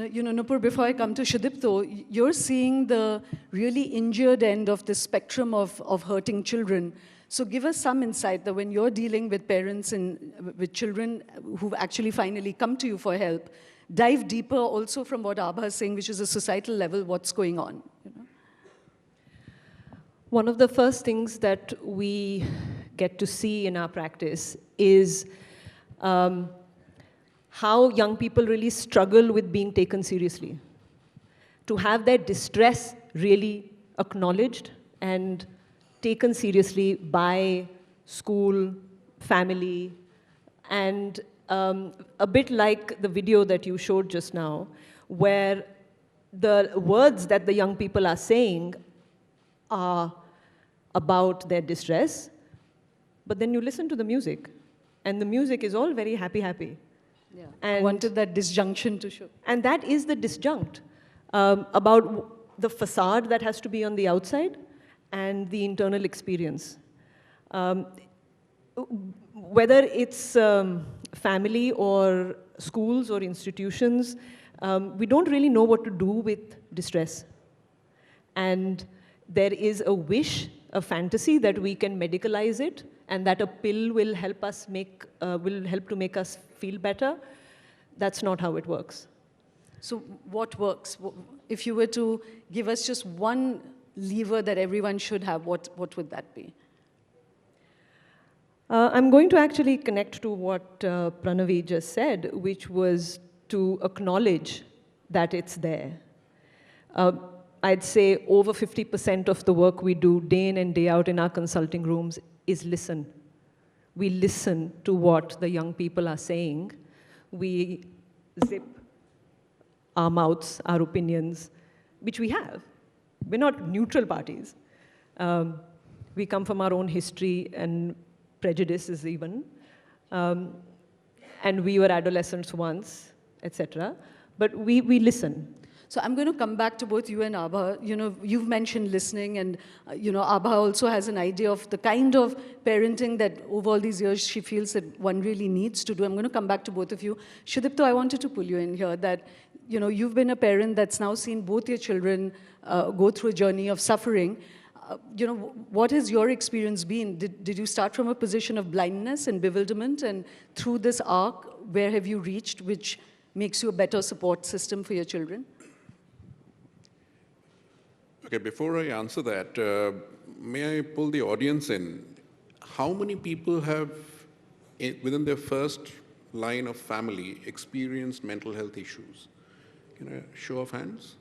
Nupur, before I come to Sudipto, you're seeing the really injured end of the spectrum of hurting children. So give us some insight that when you're dealing with parents and with children who've actually finally come to you for help, dive deeper also from what Abha is saying, which is a societal level, what's going on. One of the first things that we get to see in our practice is how young people really struggle with being taken seriously. To have their distress really acknowledged and taken seriously by school, family, and a bit like the video that you showed just now, where the words that the young people are saying are about their distress, but then you listen to the music, and the music is all very happy, happy. Yeah. And I wanted that disjunction to show. And that is the disjunct about the facade that has to be on the outside and the internal experience. Whether it's family or schools or institutions, we don't really know what to do with distress. And there is a wish, a fantasy that we can medicalize it and that a pill will help us will help to make us feel better. That's not how it works. So what works? If you were to give us just one lever that everyone should have, what would that be? I'm going to actually connect to what Pranavi just said, which was to acknowledge that it's there. I'd say over 50% of the work we do day in and day out in our consulting rooms is listen. We listen to what the young people are saying. We zip our mouths, our opinions, which we have. We're not neutral parties. We come from our own history and prejudices even. And we were adolescents once, etc. But we listen. So I'm going to come back to both you and Abha. You've mentioned listening, and Abha also has an idea of the kind of parenting that over all these years she feels that one really needs to do. I'm going to come back to both of you. Sudipto, I wanted to pull you in here that you've been a parent that's now seen both your children go through a journey of suffering. What has your experience been? Did you start from a position of blindness and bewilderment, and through this arc, where have you reached, which makes you a better support system for your children? Okay, before I answer that, may I pull the audience in? How many people have, within their first line of family, experienced mental health issues? Can I show of hands?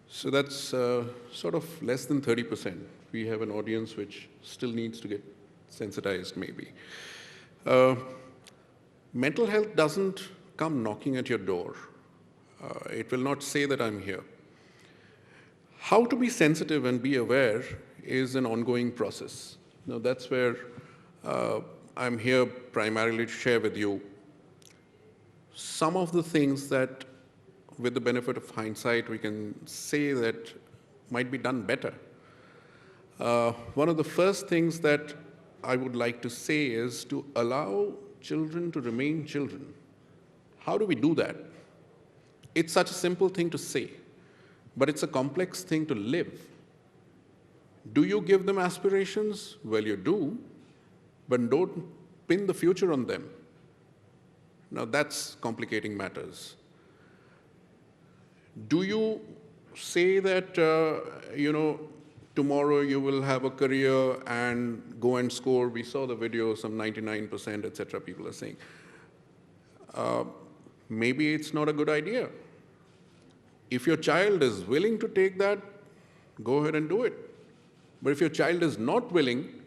So that's sort of less than 30%. We have an audience which still needs to get sensitized, maybe. Mental health doesn't come knocking at your door. It will not say that I'm here. How to be sensitive and be aware is an ongoing process. Now, that's where I'm here primarily to share with you some of the things that, with the benefit of hindsight, we can say that might be done better. One of the first things that I would like to say is to allow children to remain children. How do we do that? It's such a simple thing to say, but it's a complex thing to live. Do you give them aspirations? Well, you do, but don't pin the future on them. Now, that's complicating matters. Do you say that, tomorrow you will have a career and go and score? We saw the video, some 99%, etc. people are saying. Maybe it's not a good idea. If your child is willing to take that, go ahead and do it. But if your child is not willing,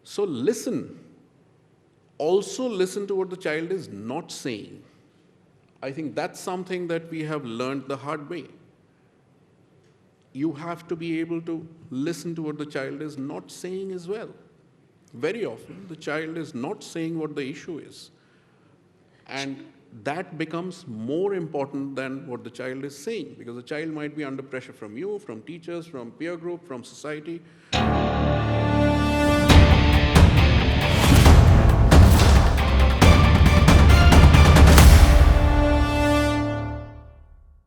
so listen. Also listen to what the child is not saying. I think that's something that we have learned the hard way. You have to be able to listen to what the child is not saying as well. Very often, the child is not saying what the issue is. And that becomes more important than what the child is saying, because the child might be under pressure from you, from teachers, from peer group, from society.